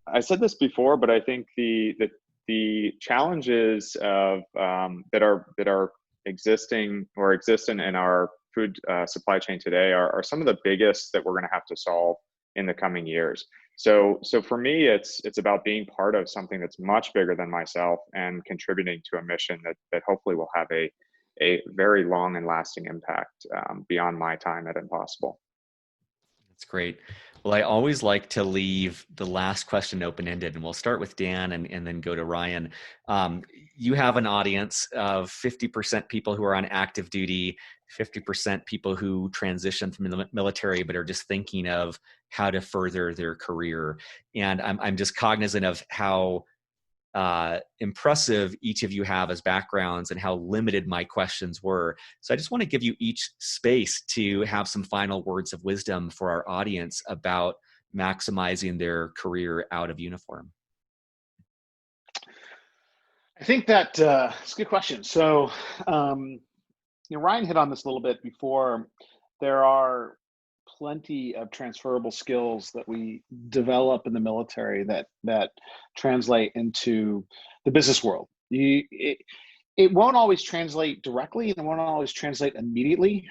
I said this before, but I think the challenges of that are existing or existent in our food supply chain today are some of the biggest that we're going to have to solve in the coming years. So for me, it's about being part of something that's much bigger than myself and contributing to a mission that hopefully will have a very long and lasting impact beyond my time at Impossible. That's great. Well, I always like to leave the last question open-ended, and we'll start with Dan and then go to Ryan. You have an audience of 50% people who are on active duty, 50% people who transition from the military but are just thinking of how to further their career. And I'm just cognizant of how impressive each of you have as backgrounds and how limited my questions were. So I just want to give you each space to have some final words of wisdom for our audience about maximizing their career out of uniform. I think that it's a good question. So, Ryan hit on this a little bit before. There are plenty of transferable skills that we develop in the military that translate into the business world. It won't always translate directly, and it won't always translate immediately,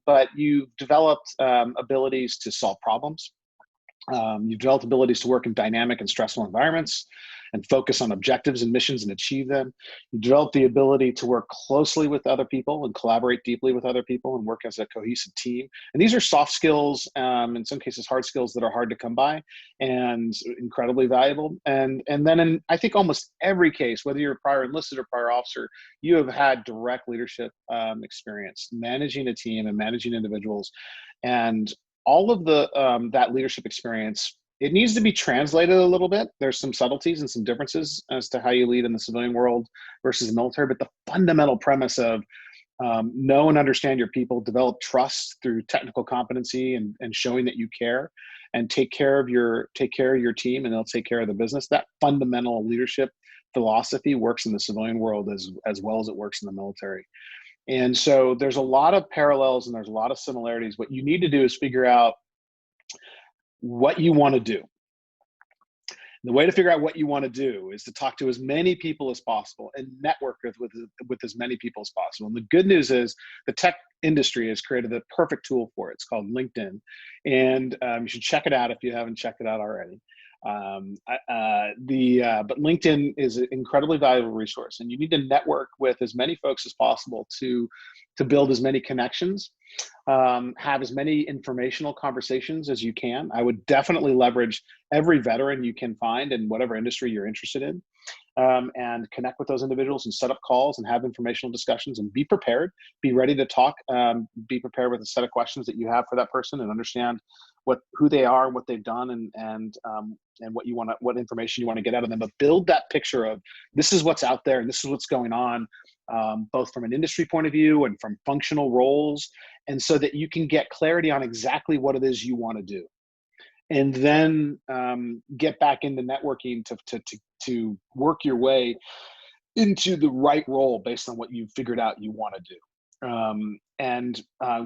but you've developed abilities to solve problems, You've developed abilities to work in dynamic and stressful environments and focus on objectives and missions and achieve them. You develop the ability to work closely with other people and collaborate deeply with other people and work as a cohesive team. And these are soft skills, in some cases, hard skills that are hard to come by and incredibly valuable. And then in, I think, almost every case, whether you're a prior enlisted or prior officer, you have had direct leadership experience, managing a team and managing individuals. And all of the that leadership experience, it needs to be translated a little bit. There's some subtleties and some differences as to how you lead in the civilian world versus the military, but the fundamental premise of know and understand your people, develop trust through technical competency and showing that you care, and take care of your team, and they'll take care of the business. That fundamental leadership philosophy works in the civilian world as well as it works in the military. And so there's a lot of parallels and there's a lot of similarities. What you need to do is figure out what you want to do. The way to figure out what you want to do is to talk to as many people as possible and network with as many people as possible. And the good news is the tech industry has created the perfect tool for it. It's called LinkedIn. And you should check it out if you haven't checked it out already. But LinkedIn is an incredibly valuable resource, and you need to network with as many folks as possible to build as many connections, have as many informational conversations as you can. I would definitely leverage every veteran you can find in whatever industry you're interested in, and connect with those individuals and set up calls and have informational discussions, and be prepared, be ready to talk, be prepared with a set of questions that you have for that person, and understand who they are and what they've done, and what information you want to get out of them. But build that picture of this is what's out there and this is what's going on, both from an industry point of view and from functional roles, and so that you can get clarity on exactly what it is you want to do, and then get back into networking to work your way into the right role based on what you've figured out you want to do.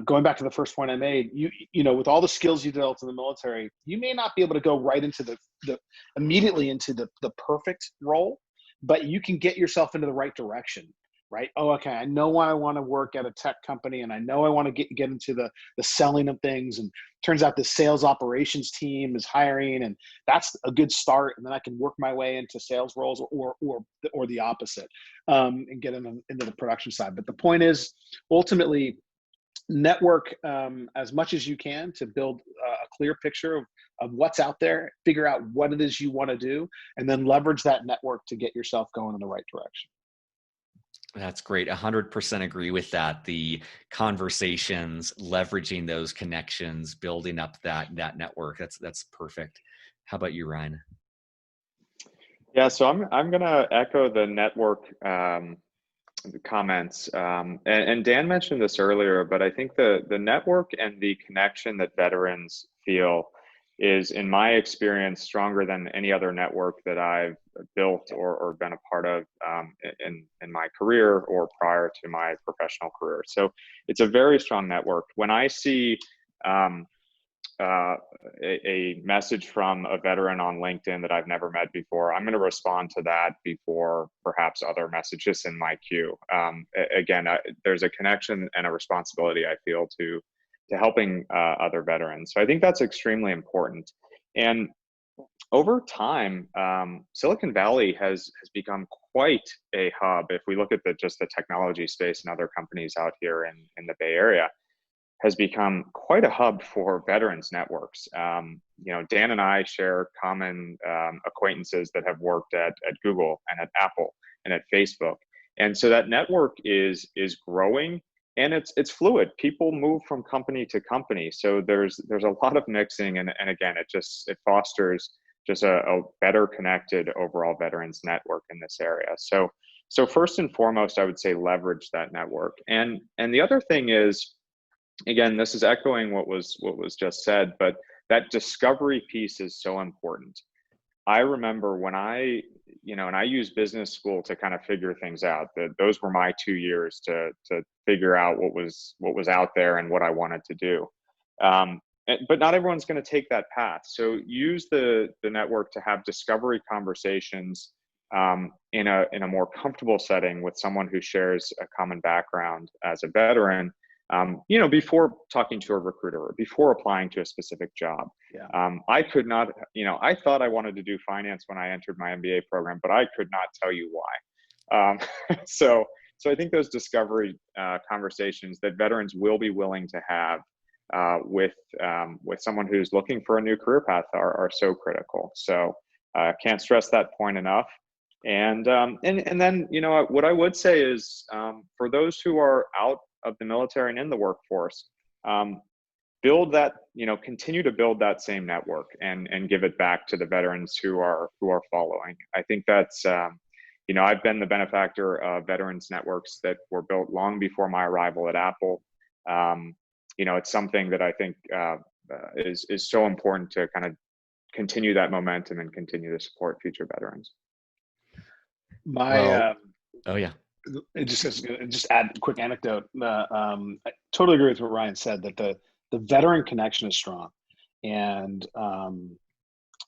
Going back to the first point I made, you know, with all the skills you developed in the military, you may not be able to go right into immediately into the perfect role, but you can get yourself into the right direction, right? Oh, okay, I know I want to work at a tech company, and I know I want to get into the selling of things, and turns out the sales operations team is hiring, and that's a good start, and then I can work my way into sales roles or the opposite, and get into the production side. But the point is, ultimately, network as much as you can to build a clear picture of what's out there, figure out what it is you want to do, and then leverage that network to get yourself going in the right direction. That's great. 100% agree with that. The conversations, leveraging those connections, building up that network. That's perfect. How about you, Ryan? Yeah, so I'm gonna echo the network comments. And Dan mentioned this earlier, but I think the network and the connection that veterans feel is, in my experience, stronger than any other network that I've built or been a part of in my career or prior to my professional career. So it's a very strong network. When I see a message from a veteran on LinkedIn that I've never met before, I'm going to respond to that before perhaps other messages in my queue. Again, there's a connection and a responsibility I feel to helping other veterans. So I think that's extremely important. And over time, Silicon Valley has become quite a hub. If we look at just the technology space and other companies out here in the Bay Area, has become quite a hub for veterans networks. You know, Dan and I share common acquaintances that have worked at Google and at Apple and at Facebook. And so that network is growing, and it's fluid. People move from company to company. So there's a lot of mixing, and again, it fosters just a better connected overall veterans network in this area. So first and foremost, I would say leverage that network. And the other thing is, again, this is echoing what was just said, but that discovery piece is so important. I remember when I used business school to kind of figure things out. Those were my 2 years to figure out what was out there and what I wanted to do. But not everyone's going to take that path. So use the network to have discovery conversations in a more comfortable setting with someone who shares a common background as a veteran, before talking to a recruiter or before applying to a specific job. Yeah. I could not, I thought I wanted to do finance when I entered my MBA program, but I could not tell you why. So I think those discovery conversations that veterans will be willing to have with someone who's looking for a new career path are so critical. So can't stress that point enough. And then, what I would say is for those who are out of the military and in the workforce, build that, continue to build that same network and give it back to the veterans who are following. I think that's, I've been the benefactor of veterans networks that were built long before my arrival at Apple. It's something that I think is so important to kind of continue that momentum and continue to support future veterans. Oh yeah. Just add a quick anecdote. I totally agree with what Ryan said, that the veteran connection is strong, and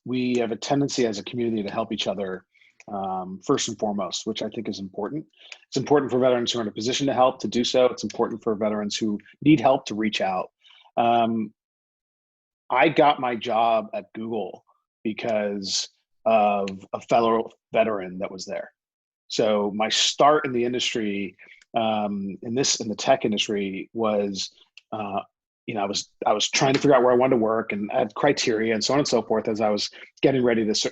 we have a tendency as a community to help each other first and foremost, which I think is important. It's important for veterans who are in a position to help to do so. It's important for veterans who need help to reach out. I got my job at Google because of a fellow veteran that was there. So my start in the industry, in the tech industry, was, I was trying to figure out where I wanted to work, and I had criteria and so on and so forth as I was getting ready to.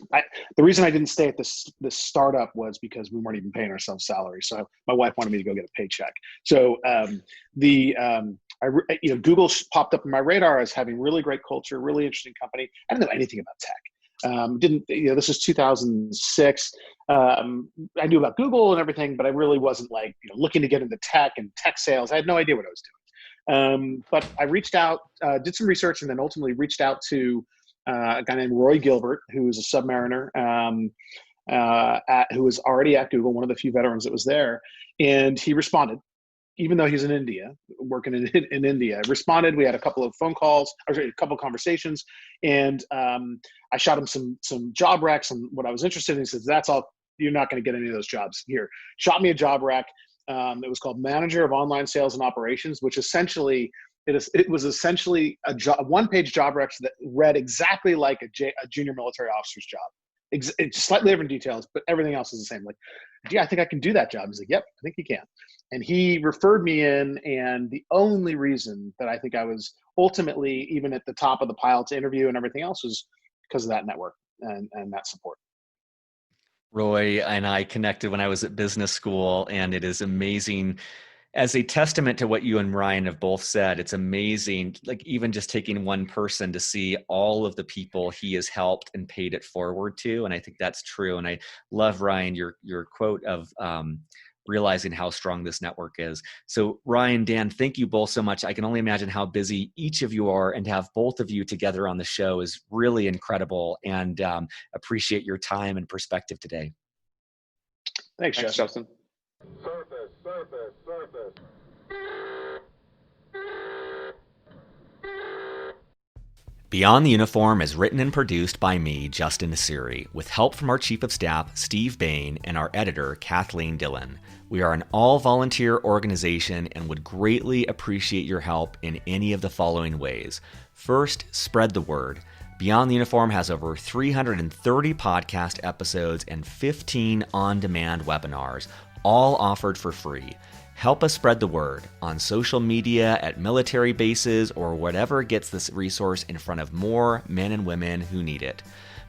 The reason I didn't stay at this startup was because we weren't even paying ourselves salary. So my wife wanted me to go get a paycheck. So Google popped up on my radar as having really great culture, really interesting company. I didn't know anything about tech. This is 2006. I knew about Google and everything, but I really wasn't looking to get into tech and tech sales. I had no idea what I was doing. But I reached out, did some research, and then ultimately reached out to a guy named Roy Gilbert, who was a submariner, who was already at Google, one of the few veterans that was there. And he responded, even though he's in India, working in India. Responded. We had a couple of phone calls, or a couple of conversations, and I shot him some job recs and what I was interested in. He says, "That's all. You're not going to get any of those jobs here." Shot me a job rec. It was called Manager of Online Sales and Operations, which essentially it was essentially a one-page job rec that read exactly like a junior military officer's job. It's slightly different details, but everything else is the same. I think I can do that job. He's like, "Yep, I think you can." And he referred me in, and the only reason that I think I was ultimately even at the top of the pile to interview and everything else was because of that network and that support. Roy and I connected when I was at business school, and it is amazing. As a testament to what you and Ryan have both said, it's amazing, even just taking one person to see all of the people he has helped and paid it forward to. And I think that's true. And I love, Ryan, your quote of realizing how strong this network is. So Ryan, Dan, thank you both so much. I can only imagine how busy each of you are, and to have both of you together on the show is really incredible, and appreciate your time and perspective today. Thanks, Justin. Surface. Beyond the Uniform is written and produced by me, Justin Nassiri, with help from our Chief of Staff, Steve Bain, and our editor, Kathleen Dillon. We are an all-volunteer organization and would greatly appreciate your help in any of the following ways. First, spread the word. Beyond the Uniform has over 330 podcast episodes and 15 on-demand webinars, all offered for free. Help us spread the word on social media, at military bases, or whatever gets this resource in front of more men and women who need it.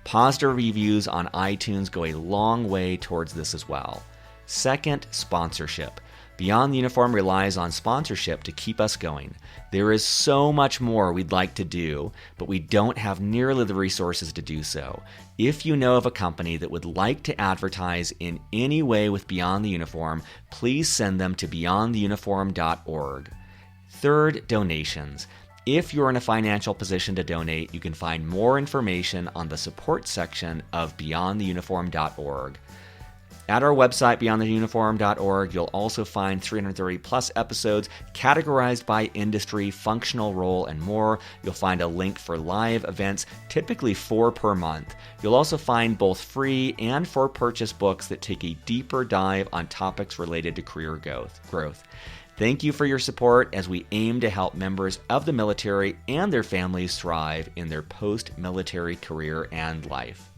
Positive reviews on iTunes go a long way towards this as well. Second, sponsorship. Beyond the Uniform relies on sponsorship to keep us going. There is so much more we'd like to do, but we don't have nearly the resources to do so. If you know of a company that would like to advertise in any way with Beyond the Uniform, please send them to beyondtheuniform.org. Third, donations. If you're in a financial position to donate, you can find more information on the support section of beyondtheuniform.org. At our website, beyondtheuniform.org, you'll also find 330 plus episodes categorized by industry, functional role, and more. You'll find a link for live events, typically 4 per month. You'll also find both free and for purchase books that take a deeper dive on topics related to career growth. Thank you for your support as we aim to help members of the military and their families thrive in their post-military career and life.